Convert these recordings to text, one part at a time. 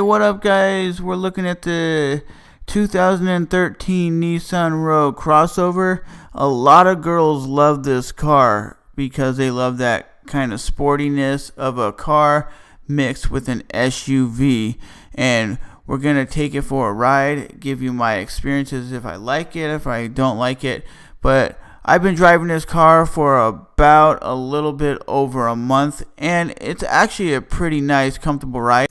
what up guys? We're looking at the 2013 Nissan Rogue crossover. A lot of girls love this car because they love that kind of sportiness of a car mixed with an SUV. And we're going to take it for a ride, give you my experiences if I like it, if I don't like it. But I've been driving this car for about a little bit over a month, and it's actually a pretty nice, comfortable ride.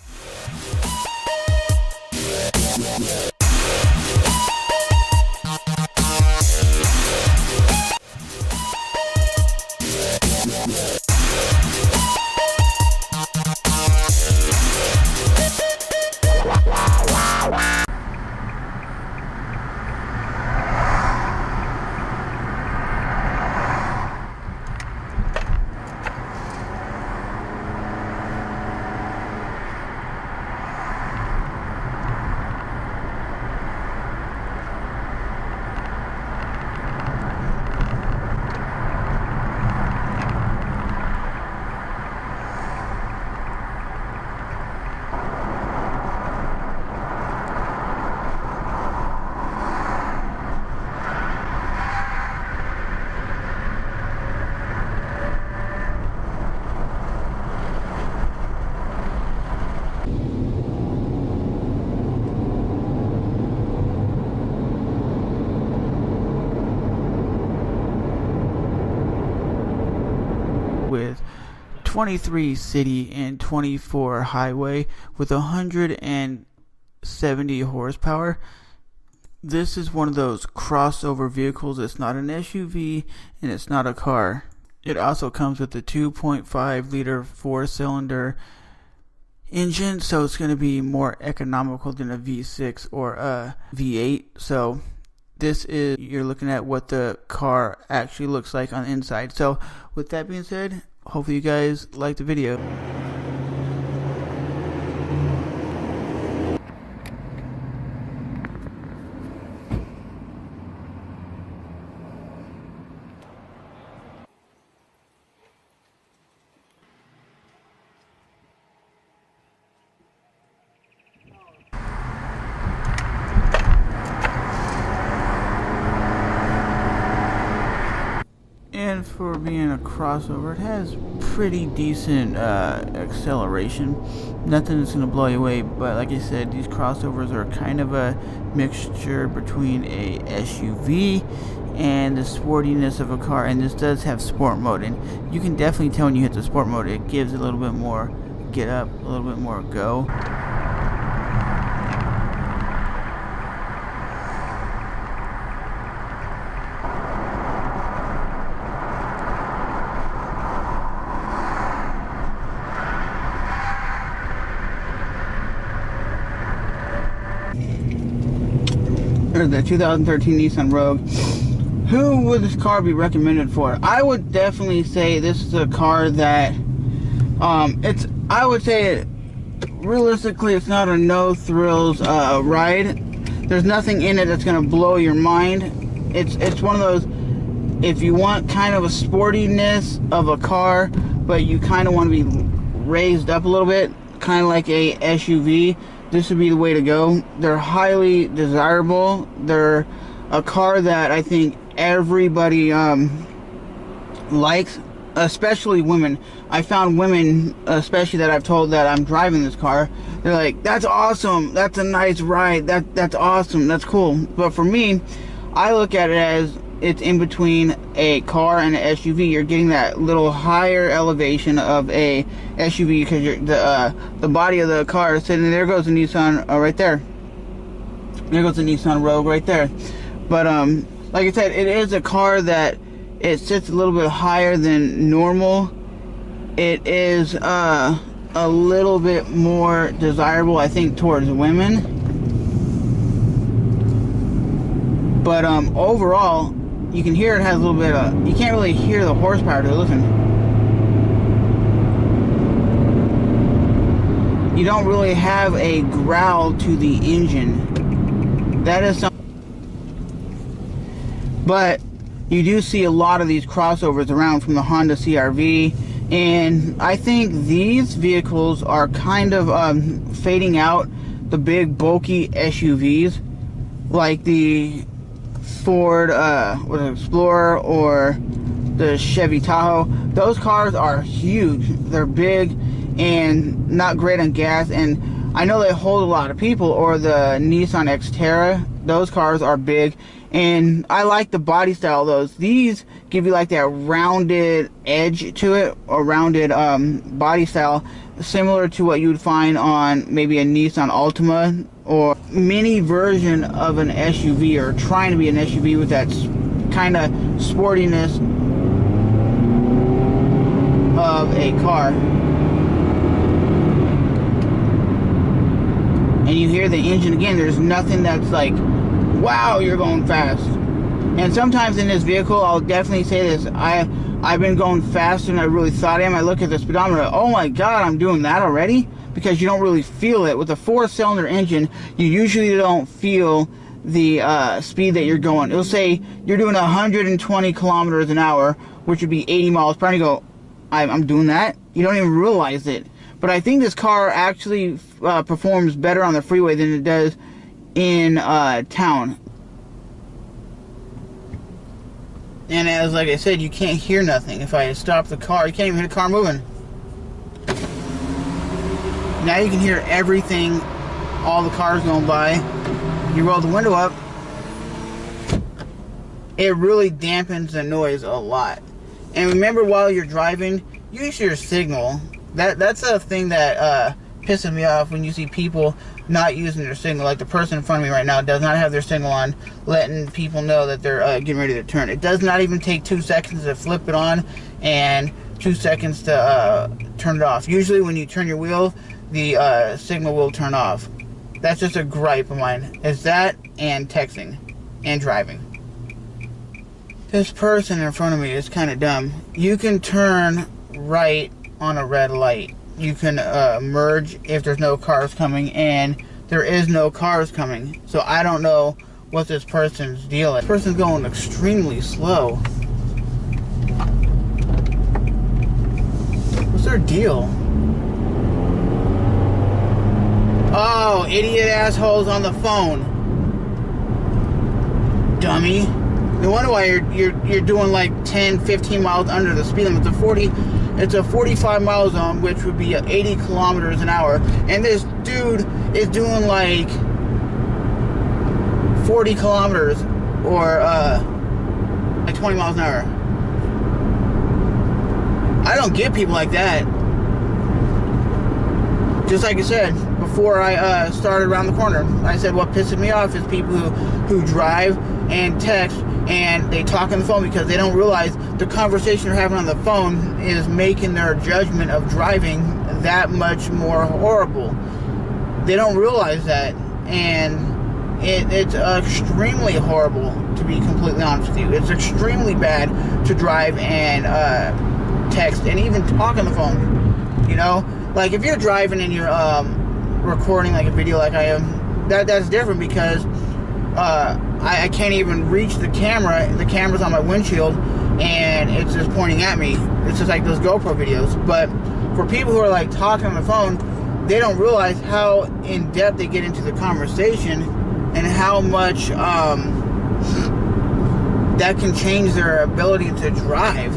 With 23 city and 24 highway with 170 horsepower. This is one of those crossover vehicles. It's not an SUV and it's not a car. It also comes with a 2.5 liter 4-cylinder engine, so it's going to be more economical than a V6 or a V8. So this is, you're looking at what the car actually looks like on the inside. So with that being said, hopefully you guys like the video. And for being a crossover, it has pretty decent acceleration. Nothing that's going to blow you away, but like I said, these crossovers are kind of a mixture between a SUV and the sportiness of a car. And this does have sport mode, and you can definitely tell when you hit the sport mode, it gives a little bit more get up, a little bit more go. There's the 2013 Nissan Rogue. Who would this car be recommended for? I would definitely say this is a car that I would say realistically it's not a no thrills ride. There's nothing in it that's gonna blow your mind. It's one of those, if you want kind of a sportiness of a car but you kind of want to be raised up a little bit, kind of like a SUV, this would be the way to go. They're highly desirable. They're a car that I think everybody likes, especially women. I found women, especially that I've told that I'm driving this car, they're like, that's awesome, that's a nice ride, that's awesome, that's cool. But for me, I look at it as it's in between a car and an SUV. You're getting that little higher elevation of a SUV because the body of the car is sitting there. Goes the Nissan right there. There goes the Nissan Rogue right there. But like I said, it is a car that it sits a little bit higher than normal. It is a little bit more desirable, I think, towards women. But overall, you can hear it has a little bit of, you can't really hear the horsepower to it. Listen. You don't really have a growl to the engine. That is something. But you do see a lot of these crossovers around, from the Honda CR-V And I think these vehicles are kind of fading out the big bulky SUVs like the Ford Explorer or the Chevy Tahoe. Those cars are huge. They're big and not great on gas, and I know they hold a lot of people. Or the Nissan Xterra, those cars are big, and I like the body style of those. These give you like that rounded edge to it, or rounded body style, similar to what you would find on maybe a Nissan Altima or mini version of an SUV, or trying to be an SUV with that kind of sportiness of a car. And you hear the engine again. There's nothing that's like, wow, you're going fast. And sometimes in this vehicle, I'll definitely say this, I've been going faster than I really thought I am. I look at the speedometer, oh my god, I'm doing that already? Because you don't really feel it. With a 4-cylinder engine, you usually don't feel the speed that you're going. It'll say you're doing 120 kilometers an hour, which would be 80 miles per hour. You go, I'm doing that? You don't even realize it. But I think this car actually performs better on the freeway than it does in town. And as like I said, you can't hear nothing. If I stop the car, you can't even hear the car moving. Now you can hear everything, all the cars going by. You roll the window up, it really dampens the noise a lot. And remember, while you're driving, use your signal. That's a thing that pisses me off when you see people not using their signal. Like the person in front of me right now does not have their signal on, letting people know that they're getting ready to turn. It does not even take 2 seconds to flip it on and 2 seconds to turn it off. Usually when you turn your wheel, the signal will turn off. That's just a gripe of mine. It's that and texting and driving. This person in front of me is kind of dumb. You can turn right on a red light. You can merge if there's no cars coming, and there is no cars coming. So I don't know what this person's deal is. This person's going extremely slow. What's their deal? Oh, idiot assholes on the phone. Dummy. No wonder why you're doing like 10, 15 miles under the speed limit. It's a 45 mile zone, which would be 80 kilometers an hour. And this dude is doing like 40 kilometers or like 20 miles an hour. I don't get people like that. Just like I said before I started around the corner, I said what pisses me off is people who drive and text and they talk on the phone because they don't realize the conversation they're having on the phone is making their judgment of driving that much more horrible. They don't realize that, and it's extremely horrible, to be completely honest with you. It's extremely bad to drive and text and even talk on the phone. You know, like if you're driving and you're recording like a video like I am, that's different because I can't even reach the camera. The camera's on my windshield and it's just pointing at me. It's just like those GoPro videos. But for people who are like talking on the phone, they don't realize how in depth they get into the conversation and how much that can change their ability to drive.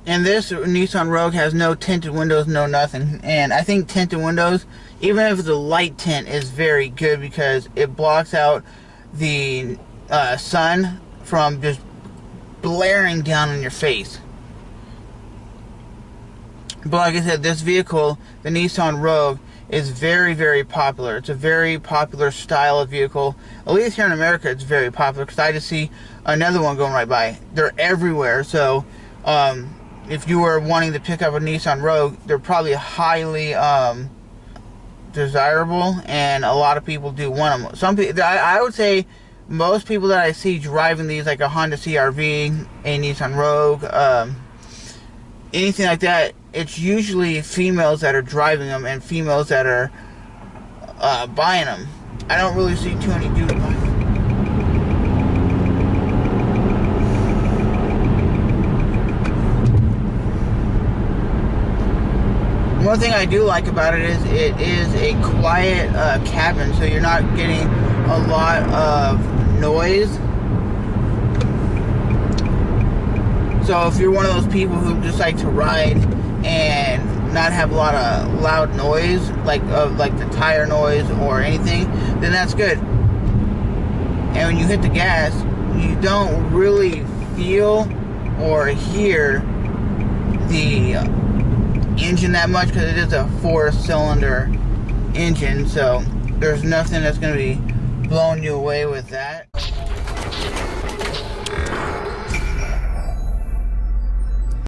And this Nissan Rogue has no tinted windows, no nothing. And I think tinted windows, even if it's a light tint, is very good because it blocks out the sun from just blaring down on your face. But like I said, this vehicle, the Nissan Rogue, is very, very popular. It's a very popular style of vehicle. At least here in America, it's very popular because I just see another one going right by. They're everywhere. So, if you were wanting to pick up a Nissan Rogue, they're probably highly desirable, and a lot of people do want them. Some people, I would say, most people that I see driving these, like a Honda CR-V, a Nissan Rogue, anything like that, it's usually females that are driving them and females that are buying them. I don't really see too many dudes buying them. One thing I do like about it is a quiet cabin, so you're not getting a lot of noise. So if you're one of those people who just like to ride and not have a lot of loud noise, like the tire noise or anything, then that's good. And when you hit the gas, you don't really feel or hear the engine that much, because it is a 4-cylinder engine, so there's nothing that's going to be blowing you away with that.